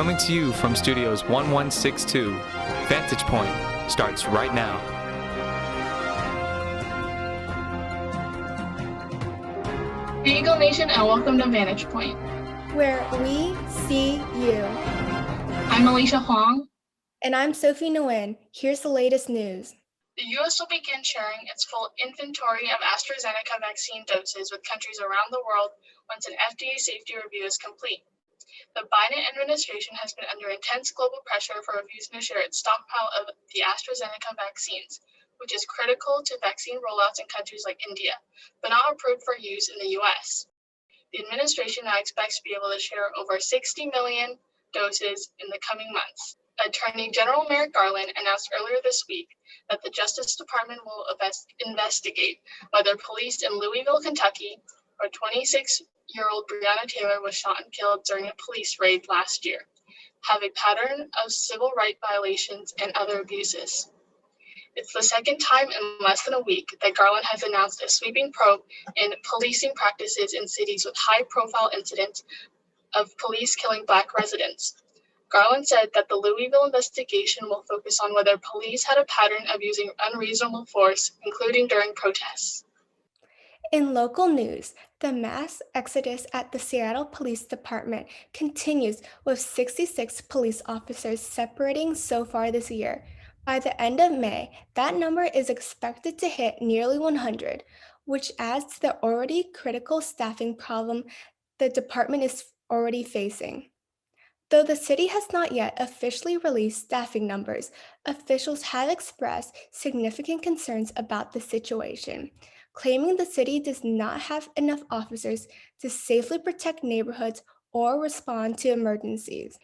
Coming to you from Studios 1162, Vantage Point starts right now. Hey Eagle Nation, and welcome to Vantage Point, where we see you. I'm Alicia Huang. And I'm Sophie Nguyen. Here's the latest news. The U.S. will begin sharing its full inventory of AstraZeneca vaccine doses with countries around the world once an FDA safety review is complete. The Biden administration has been under intense global pressure for reviews to share its stockpile of the AstraZeneca vaccines, which is critical to vaccine rollouts in countries like India, but not approved for use in the U.S. The administration now expects to be able to share over 60 million doses in the coming months. Attorney General Merrick Garland announced earlier this week that the Justice Department will investigate whether police in Louisville, Kentucky, where 26-year-old Breonna Taylor was shot and killed during a police raid last year, have a pattern of civil rights violations and other abuses. It's the second time in less than a week that Garland has announced a sweeping probe in policing practices in cities with high-profile incidents of police killing Black residents. Garland said that the Louisville investigation will focus on whether police had a pattern of using unreasonable force, including during protests. In local news, the mass exodus at the Seattle Police Department continues with 66 police officers separating so far this year. By the end of May, that number is expected to hit nearly 100, which adds to the already critical staffing problem the department is already facing. Though the city has not yet officially released staffing numbers, officials have expressed significant concerns about the situation, claiming the city does not have enough officers to safely protect neighborhoods or respond to emergencies.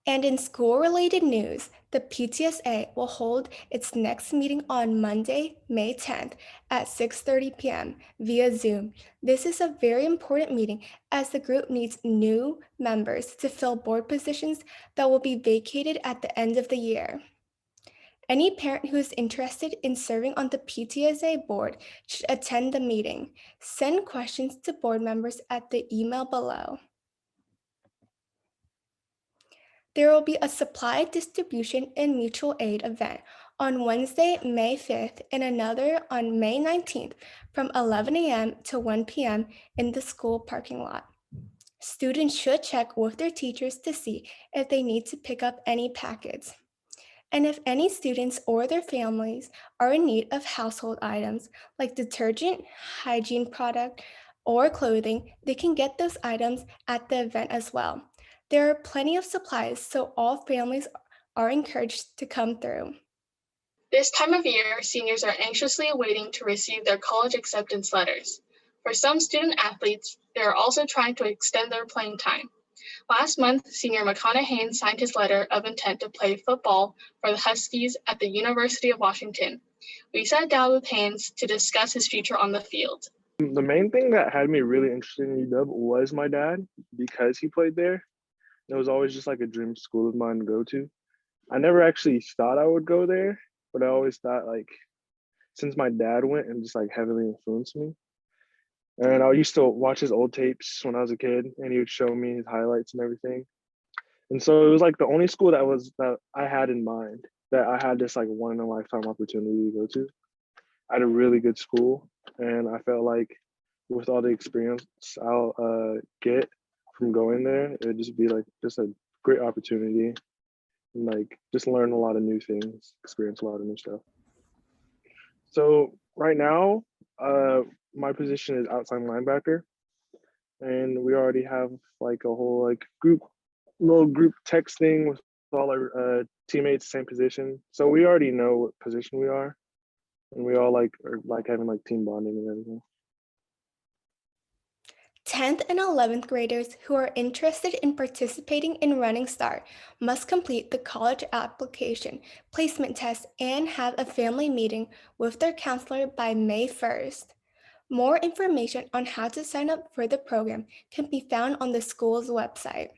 And in school-related news, the PTSA will hold its next meeting on Monday, May 10th at 6:30 p.m. via Zoom. This is a very important meeting as the group needs new members to fill board positions that will be vacated at the end of the year. Any parent who is interested in serving on the PTSA board should attend the meeting. Send questions to board members at the email below. There will be a supply distribution and mutual aid event on Wednesday, May 5th, and another on May 19th from 11 a.m. to 1 p.m. in the school parking lot. Students should check with their teachers to see if they need to pick up any packets. And if any students or their families are in need of household items like detergent, hygiene product, or clothing, they can get those items at the event as well. There are plenty of supplies, so all families are encouraged to come through. This time of year, seniors are anxiously awaiting to receive their college acceptance letters. For some student athletes, they are also trying to extend their playing time. Last month, senior Makana Haynes signed his letter of intent to play football for the Huskies at the University of Washington. We sat down with Haynes to discuss his future on the field. The main thing that had me really interested in UW was my dad, because he played there. It was always just like a dream school of mine to go to. I never actually thought I would go there, but I always thought, like, since my dad went and just like heavily influenced me. And I used to watch his old tapes when I was a kid, and he would show me his highlights and everything. And so it was like the only school that I had in mind, that I had this like one in a lifetime opportunity to go to. I had a really good school, and I felt like with all the experience I'll get from going there, it would just be like just a great opportunity, and like just learn a lot of new things, experience a lot of new stuff. So right now, my position is outside linebacker, and we already have like a whole like little group text thing with all our teammates, same position. So we already know what position we are, and we all like are like having like team bonding and everything. 10th and 11th graders who are interested in participating in Running Start must complete the college application, placement test, and have a family meeting with their counselor by May 1st. More information on how to sign up for the program can be found on the school's website.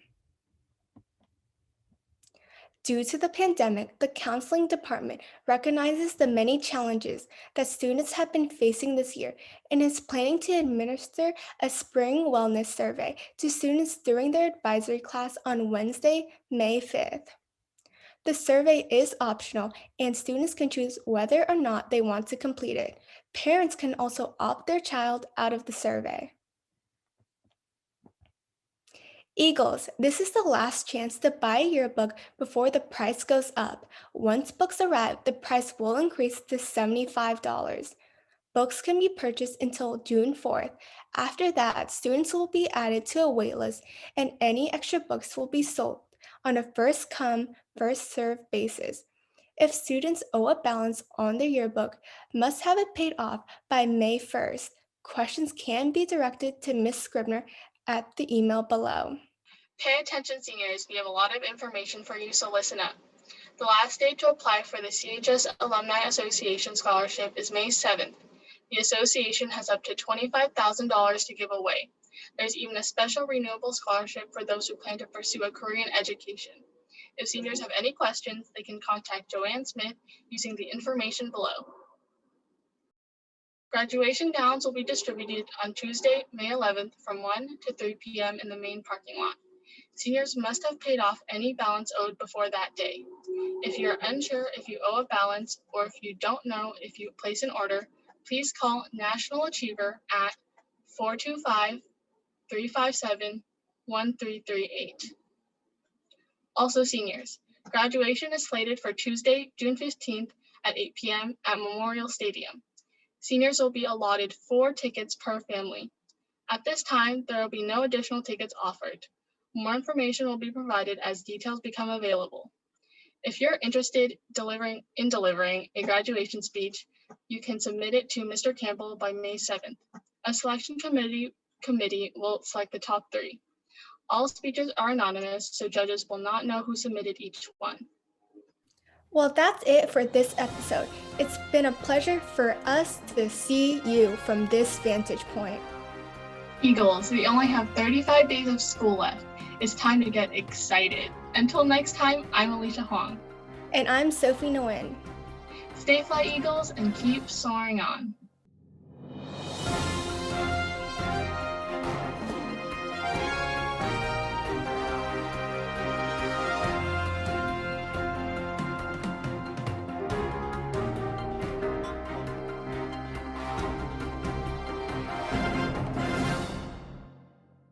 Due to the pandemic, the counseling department recognizes the many challenges that students have been facing this year and is planning to administer a spring wellness survey to students during their advisory class on Wednesday, May 5th. The survey is optional, and students can choose whether or not they want to complete it. Parents can also opt their child out of the survey. Eagles, this is the last chance to buy a yearbook before the price goes up. Once books arrive, the price will increase to $75. Books can be purchased until June 4th. After that, students will be added to a waitlist, and any extra books will be sold on a first come, first served basis. If students owe a balance on their yearbook, must have it paid off by May 1st. Questions can be directed to Ms. Scribner at the email below. Pay attention, seniors. We have a lot of information for you, so listen up. The last day to apply for the CHS Alumni Association Scholarship is May 7th. The association has up to $25,000 to give away. There's even a special renewable scholarship for those who plan to pursue a career in education. If seniors have any questions, they can contact Joanne Smith using the information below. Graduation gowns will be distributed on Tuesday, May 11th from 1 to 3 p.m. in the main parking lot. Seniors must have paid off any balance owed before that day. If you're unsure if you owe a balance or if you don't know if you place an order, please call National Achiever at 425-357-1338. Also, seniors, graduation is slated for Tuesday, June 15th at 8 p.m. at Memorial Stadium. Seniors will be allotted 4 tickets per family. At this time, there will be no additional tickets offered. More information will be provided as details become available. If you're interested in delivering a graduation speech, you can submit it to Mr. Campbell by May 7th. A selection committee will select the top 3. All speeches are anonymous, so judges will not know who submitted each one. Well, that's it for this episode. It's been a pleasure for us to see you from this vantage point. Eagles, we only have 35 days of school left. It's time to get excited. Until next time, I'm Alicia Huang. And I'm Sophie Nguyen. Stay fly, Eagles, and keep soaring on.